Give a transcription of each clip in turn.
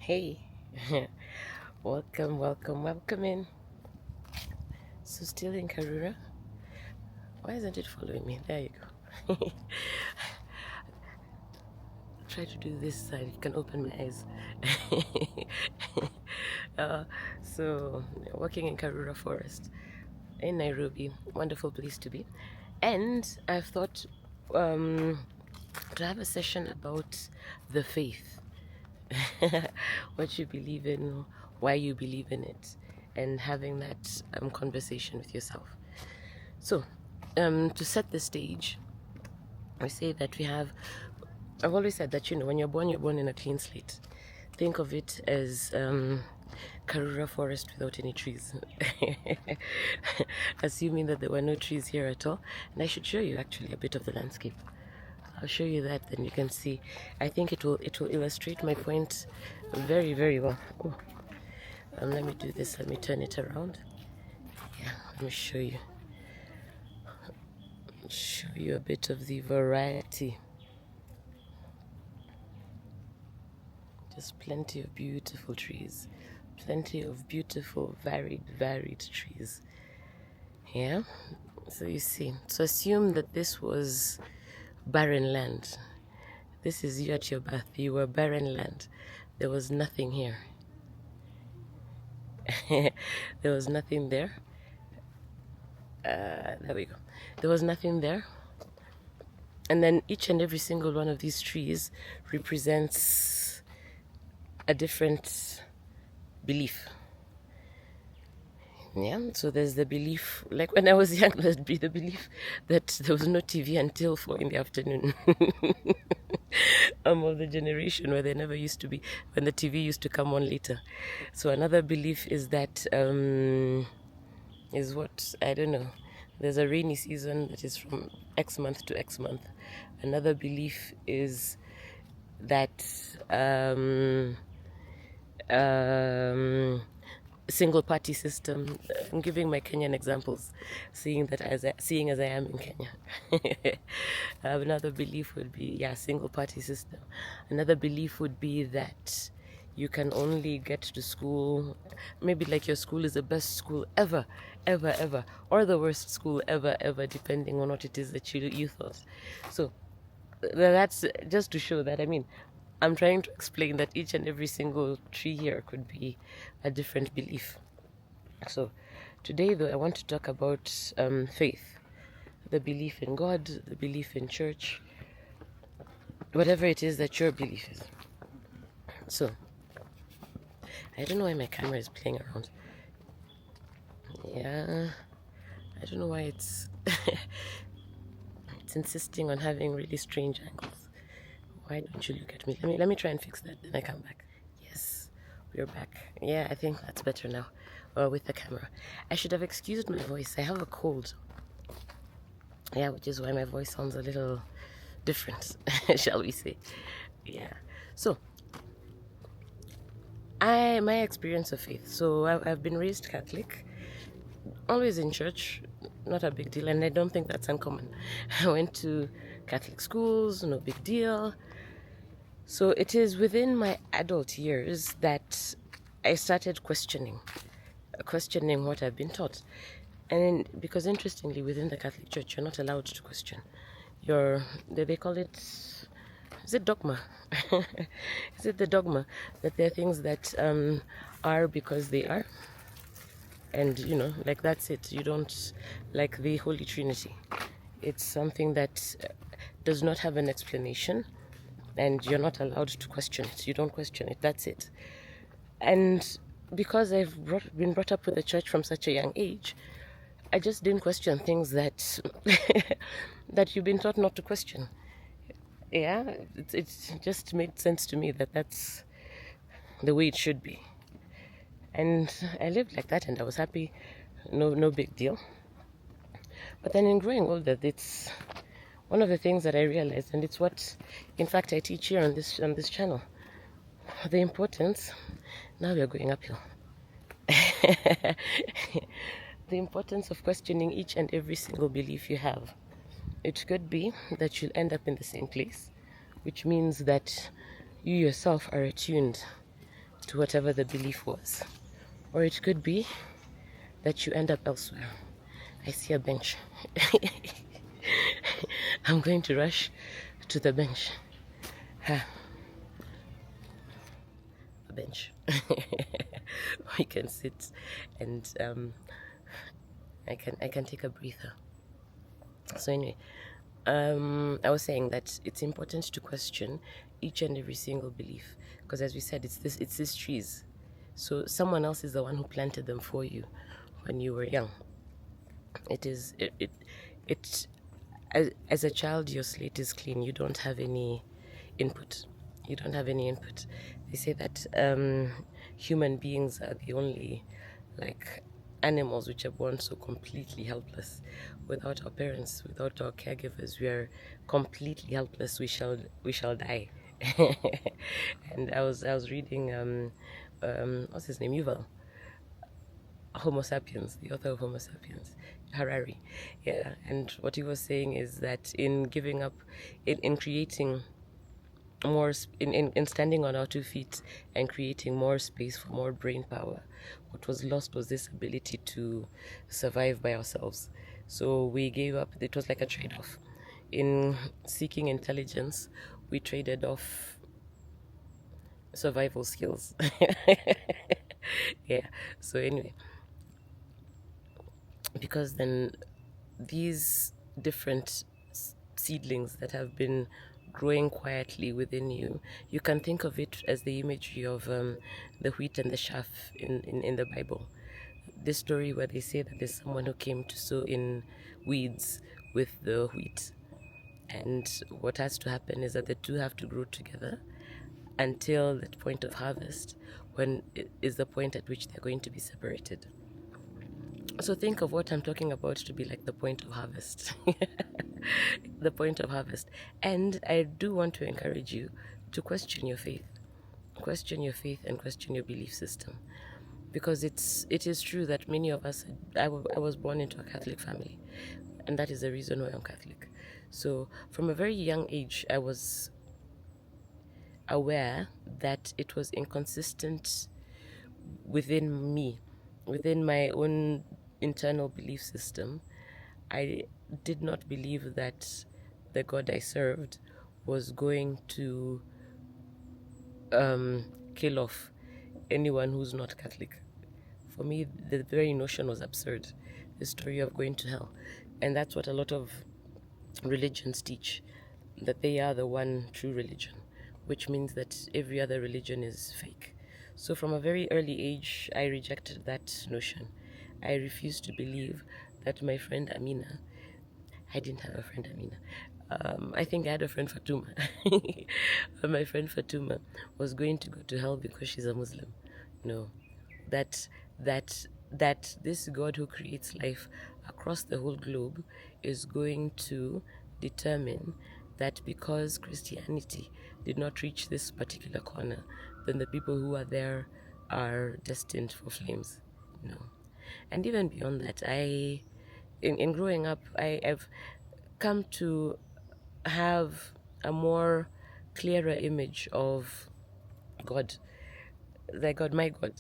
Hey, welcome in. So still in Karura? Why isn't it following me? There you go. Try to do this so I can open my eyes. So, working in Karura Forest in Nairobi, wonderful place to be. And I've thought to have a session about the faith. What you believe in, why you believe in it, and having that conversation with yourself. So, to set the stage, I say that I've always said that, when you're born in a clean slate. Think of it as Karura Forest without any trees. Assuming that there were no trees here at all. And I should show you actually a bit of the landscape. I'll show you that, then you can see. I think it will illustrate my point very, very well. Let me do this. Let me turn it around. Yeah, let me show you a bit of the variety. Just plenty of beautiful trees, plenty of beautiful, varied trees. Yeah. So you see. So assume that this was barren land. This is you at your birth. You were barren land. There was nothing here. There was nothing there. There we go. There was nothing there. And then each and every single one of these trees represents a different belief. Yeah, so there's the belief, like when I was young, there'd be the belief that there was no TV until 4 in the afternoon. I'm of the generation where there never used to be, when the TV used to come on later. So another belief is that, is what, I don't know, there's a rainy season that is from X month to X month. Another belief is that, single party system. I'm giving my Kenyan examples, seeing as I am in Kenya. Another belief would be single party system. Another belief would be that you can only get to school, maybe like your school is the best school ever, or the worst school ever, depending on what it is that you thought. So that's just to show that, I'm trying to explain that each and every single tree here could be a different belief. So today, though, I want to talk about faith, the belief in God, the belief in church, whatever it is that your belief is. So I don't know why my camera is playing around. Yeah, I don't know why it's it's insisting on having really strange angles. Why don't you look at me? Let me try and fix that, then I come back. Yes, we're back. Yeah, I think that's better now. With the camera. I should have excused my voice. I have a cold. Yeah, which is why my voice sounds a little different, shall we say. Yeah. So, my experience of faith. So, I've been raised Catholic, always in church, not a big deal, and I don't think that's uncommon. I went to Catholic schools, no big deal. So it is within my adult years that I started questioning what I've been taught. And because interestingly, within the Catholic Church, you're not allowed to question. They call it, is it dogma? Is it the dogma that there are things that are because they are? And, like that's it. You don't, like the Holy Trinity. It's something that does not have an explanation, and you're not allowed to question it. You don't question it. That's it. And because I've been brought up with the church from such a young age, I just didn't question things that that you've been taught not to question. Yeah, it just made sense to me that that's the way it should be. And I lived like that, and I was happy. No big deal. But then in growing older, it's one of the things that I realized, and it's what, in fact, I teach here on this channel. The importance. Now we are going uphill. The importance of questioning each and every single belief you have. It could be that you'll end up in the same place, which means that you yourself are attuned to whatever the belief was. Or it could be that you end up elsewhere. I see a bench. I'm going to rush to the bench. A bench. We can sit and I can take a breather. So anyway, I was saying that it's important to question each and every single belief, because as we said, it's these trees. So someone else is the one who planted them for you when you were young. It as a child, your slate is clean. You don't have any input. They say that human beings are the only animals which are born so completely helpless. Without our parents, without our caregivers, we are completely helpless. We shall die. And I was reading what's his name, Yuval, Homo sapiens, the author of Homo sapiens, Harari. Yeah, and what he was saying is that in giving up, in creating more, in standing on our 2 feet and creating more space for more brain power, what was lost was this ability to survive by ourselves. So we gave up. It was like a trade-off. In seeking intelligence, we traded off survival skills. Yeah. So anyway, because then these different seedlings that have been growing quietly within you, you can think of it as the imagery of the wheat and the chaff in the Bible. This story where they say that there's someone who came to sow in weeds with the wheat. And what has to happen is that the two have to grow together until that point of harvest, when it is the point at which they're going to be separated. So think of what I'm talking about to be like the point of harvest. The point of harvest. And I do want to encourage you to question your faith. Question your faith and question your belief system. Because it is true that many of us, I was born into a Catholic family. And that is the reason why I'm Catholic. So from a very young age, I was aware that it was inconsistent within me, within my own internal belief system. I did not believe that the God I served was going to kill off anyone who's not Catholic. For me, the very notion was absurd. The story of going to hell. And that's what a lot of religions teach, that they are the one true religion, which means that every other religion is fake. So from a very early age, I rejected that notion. I refused to believe that my friend Amina, I didn't have a friend Amina. I think I had a friend Fatuma. My friend Fatuma was going to go to hell because she's a Muslim. No, that this God who creates life across the whole globe is going to determine that because Christianity did not reach this particular corner, then the people who are there are destined for flames. No. And even beyond that, in growing up, I've come to have a more clearer image of God, my God.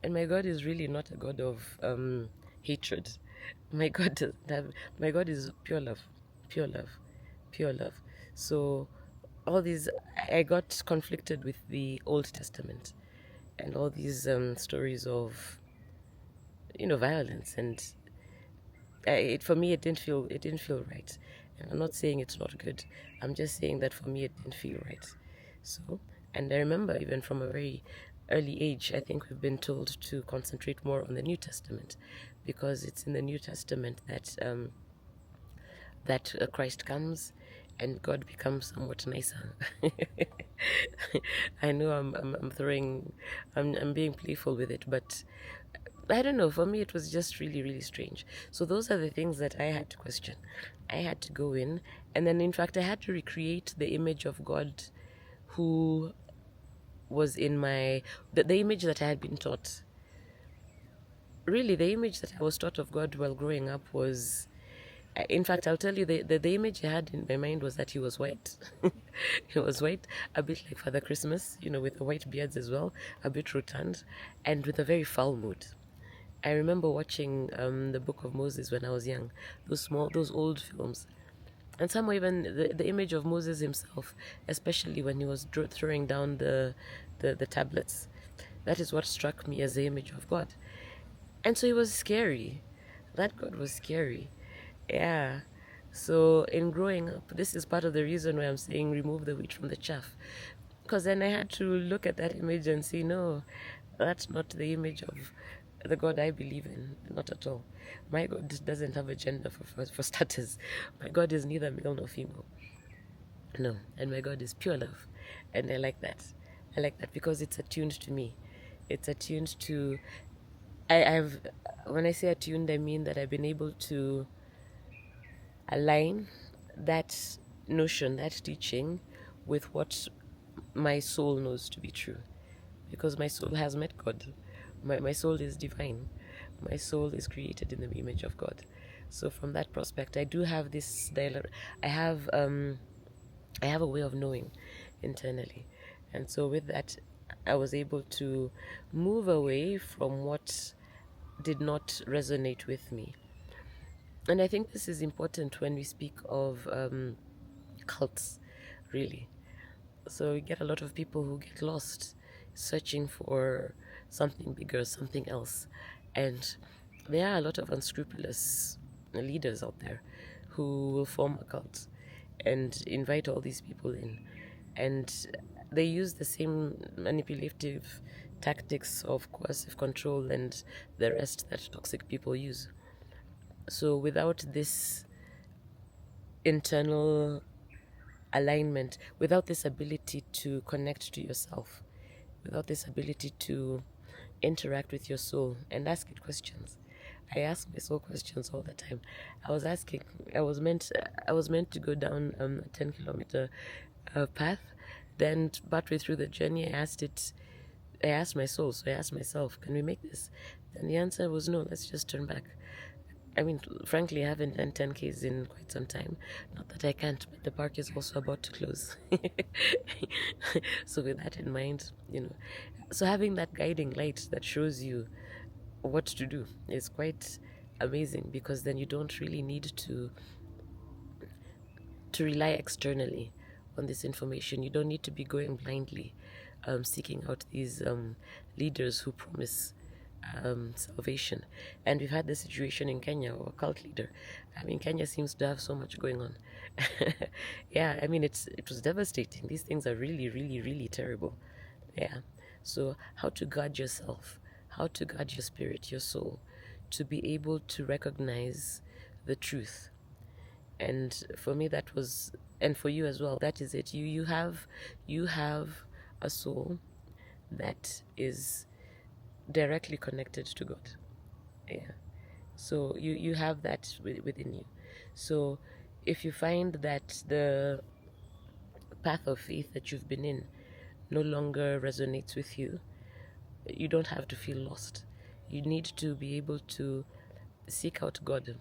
And my God is really not a God of hatred. My God doesn't have. My God is pure love, pure love, pure love. So all these, I got conflicted with the Old Testament and all these stories of violence, and for me it didn't feel right. And I'm not saying it's not good. I'm just saying that for me it didn't feel right. So, and I remember even from a very early age, I think we've been told to concentrate more on the New Testament, because it's in the New Testament that Christ comes and God becomes somewhat nicer. I know I'm being playful with it, but I don't know, for me it was just really, really strange. So those are the things that I had to question. I had to go in, and then in fact I had to recreate the image of God who was in the image that I had been taught. Really, the image that I was taught of God while growing up was In fact, I'll tell you, the image I had in my mind was that he was white. He was white, a bit like Father Christmas, with the white beards as well, a bit rotund, and with a very foul mood. I remember watching the Book of Moses when I was young, those old films. And somehow even the image of Moses himself, especially when he was throwing down the tablets, that is what struck me as the image of God. And so it was scary. That God was scary. Yeah. So in growing up, this is part of the reason why I'm saying remove the wheat from the chaff. Because then I had to look at that image and say, no, that's not the image of the God I believe in. Not at all. My God doesn't have a gender for starters. My God is neither male nor female. No. And my God is pure love. And I like that. I like that because it's attuned to me. It's attuned to... when I say attuned, I mean that I've been able to align that notion, that teaching, with what my soul knows to be true. Because my soul has met God. My soul is divine. My soul is created in the image of God. So from that prospect, I do have this dialogue. I have a way of knowing internally. And so with that, I was able to move away from what did not resonate with me. And I think this is important when we speak of cults, really. So we get a lot of people who get lost searching for something bigger, something else. And there are a lot of unscrupulous leaders out there who will form a cult and invite all these people in. And they use the same manipulative tactics of coercive control and the rest that toxic people use. So without this internal alignment, without this ability to connect to yourself, without this ability to interact with your soul and ask it questions. I ask my soul questions all the time. I was meant to go down a 10-kilometer path. Then partway through the journey, I asked my soul, so I asked myself, can we make this? And the answer was no, let's just turn back. I mean, frankly, I haven't done 10Ks in quite some time. Not that I can't, but the park is also about to close. So with that in mind, so having that guiding light that shows you what to do is quite amazing, because then you don't really need to rely externally on this information. You don't need to be going blindly seeking out these leaders who promise salvation. And we've had this situation in Kenya, or a cult leader. I mean, Kenya seems to have so much going on. Yeah, I mean, it was devastating. These things are really, really, really terrible. Yeah. So how to guard yourself, how to guard your spirit, your soul, to be able to recognize the truth. And for me, that was, and for you as well, that is it. You have a soul that is directly connected to God. Yeah. So you have that within you. So if you find that the path of faith that you've been in no longer resonates with you, you don't have to feel lost. You need to be able to seek out God,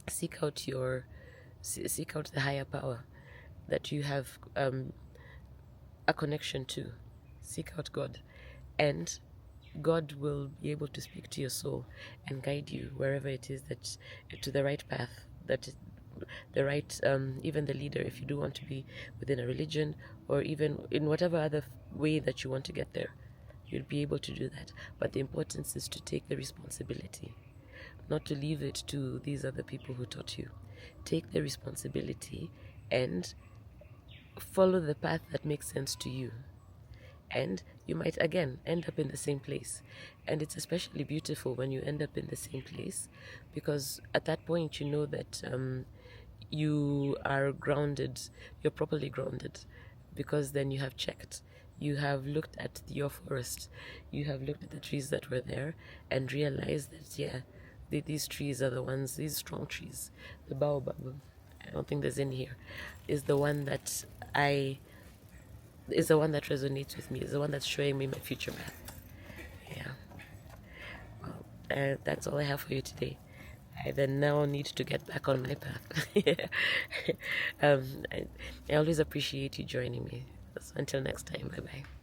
seek out the higher power that you have a connection to. Seek out God, and God will be able to speak to your soul and guide you wherever it is, that to the right path, that the right, even the leader, if you do want to be within a religion, or even in whatever other way that you want to get there, you'll be able to do that. But the importance is to take the responsibility, not to leave it to these other people who taught you. Take the responsibility and follow the path that makes sense to you. And you might again end up in the same place. And it's especially beautiful when you end up in the same place, because at that point you know that you are grounded, you're properly grounded, because then you have checked. You have looked at your forest, you have looked at the trees that were there and realized that, yeah, these trees are the ones, these strong trees. The baobab, I don't think there's any here, is the one that resonates with me, is the one that's showing me my future path. Yeah. Well, that's all I have for you today. I then now need to get back on my path. I always appreciate you joining me. So until next time, bye bye.